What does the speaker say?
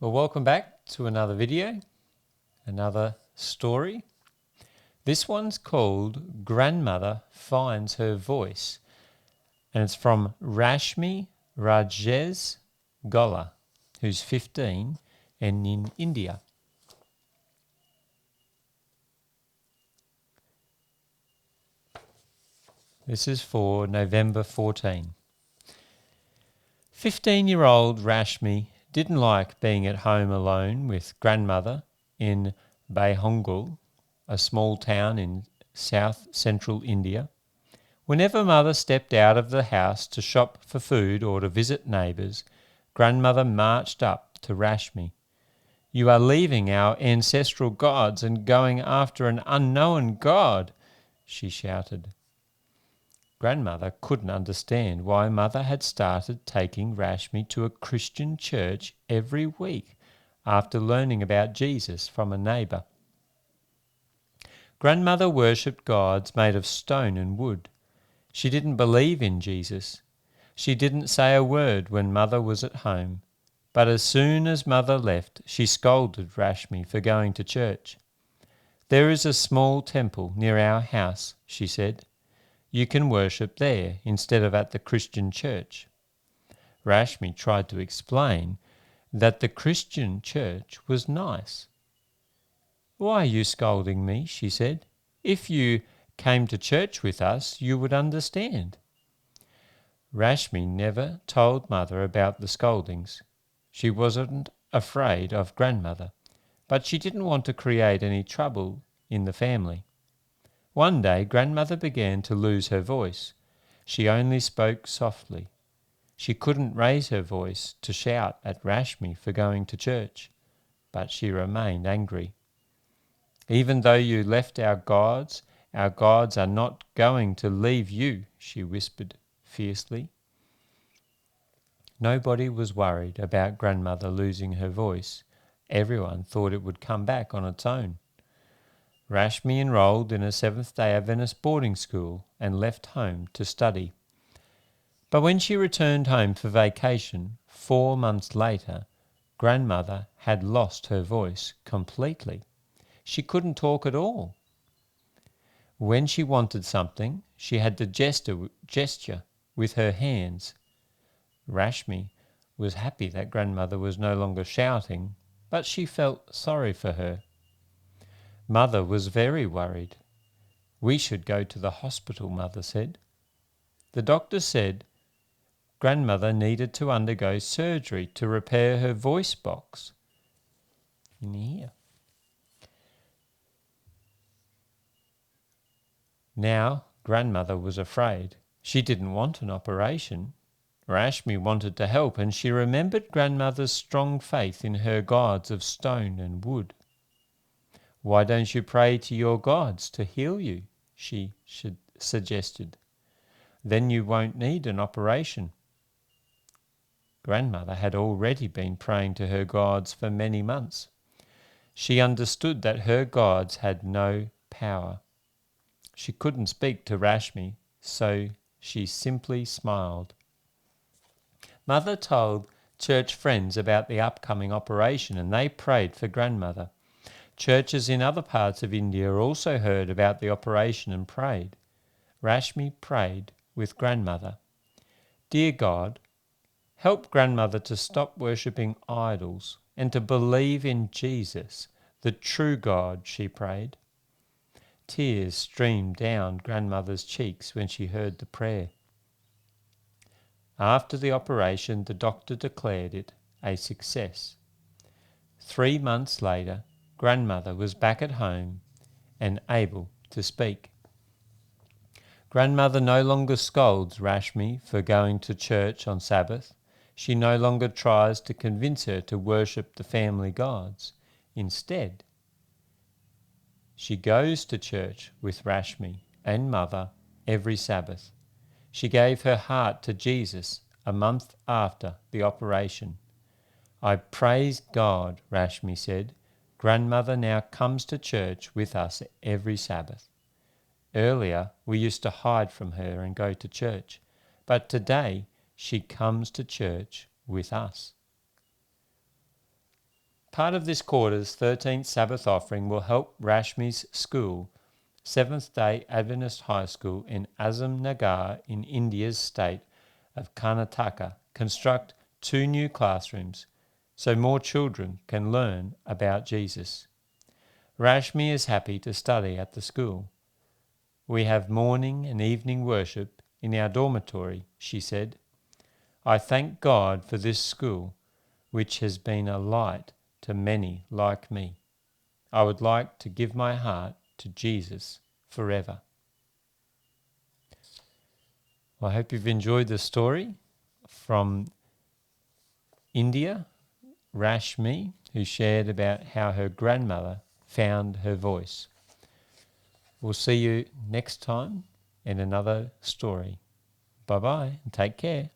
Well, welcome back to another video, another story. This one's called Grandmother Finds Her Voice, and it's from Rashmi Rajesh Gola, who's 15 and in India. This is for November 14. 15-year-old Rashmi didn't like being at home alone with grandmother in Bahongal, a small town in south-central India. Whenever mother stepped out of the house to shop for food or to visit neighbours, grandmother marched up to Rashmi. "You are leaving our ancestral gods and going after an unknown god," she shouted. Grandmother couldn't understand why mother had started taking Rashmi to a Christian church every week after learning about Jesus from a neighbour. Grandmother worshipped gods made of stone and wood. She didn't believe in Jesus. She didn't say a word when mother was at home, but as soon as mother left, she scolded Rashmi for going to church. "There is a small temple near our house," she said. "You can worship there instead of at the Christian church." Rashmi tried to explain that the Christian church was nice. "Why are you scolding me?" she said. "If you came to church with us, you would understand." Rashmi never told mother about the scoldings. She wasn't afraid of grandmother, but she didn't want to create any trouble in the family. One day, grandmother began to lose her voice. She only spoke softly. She couldn't raise her voice to shout at Rashmi for going to church, but she remained angry. "Even though you left our gods are not going to leave you," she whispered fiercely. Nobody was worried about grandmother losing her voice. Everyone thought it would come back on its own. Rashmi enrolled in a Seventh-day Adventist boarding school and left home to study. But when she returned home for vacation 4 months later, grandmother had lost her voice completely. She couldn't talk at all. When she wanted something, she had to gesture with her hands. Rashmi was happy that grandmother was no longer shouting, but she felt sorry for her. Mother was very worried. "We should go to the hospital," mother said. The doctor said grandmother needed to undergo surgery to repair her voice box. In here. Now grandmother was afraid. She didn't want an operation. Rashmi wanted to help, and she remembered grandmother's strong faith in her gods of stone and wood. "Why don't you pray to your gods to heal you?" she suggested. "Then you won't need an operation." Grandmother had already been praying to her gods for many months. She understood that her gods had no power. She couldn't speak to Rashmi, so she simply smiled. Mother told church friends about the upcoming operation, and they prayed for grandmother. Churches in other parts of India also heard about the operation and prayed. Rashmi prayed with grandmother. "Dear God, help grandmother to stop worshipping idols and to believe in Jesus, the true God," she prayed. Tears streamed down grandmother's cheeks when she heard the prayer. After the operation, the doctor declared it a success. 3 months later, grandmother was back at home and able to speak. Grandmother no longer scolds Rashmi for going to church on Sabbath. She no longer tries to convince her to worship the family gods. Instead, she goes to church with Rashmi and mother every Sabbath. She gave her heart to Jesus a month after the operation. "I praise God," Rashmi said. "Grandmother now comes to church with us every Sabbath. Earlier, we used to hide from her and go to church, but today she comes to church with us." Part of this quarter's 13th Sabbath offering will help Rashmi's school, Seventh-day Adventist High School in Azamnagar in India's state of Karnataka, construct 2 new classrooms so more children can learn about Jesus. Rashmi is happy to study at the school. We have morning and evening worship in our dormitory, she said. I thank God for this school, which has been a light to many like me. I would like to give my heart to Jesus forever. Well, I hope you've enjoyed the story from India, Rashmi, who shared about how her grandmother found her voice. We'll see you next time in another story. Bye-bye and take care.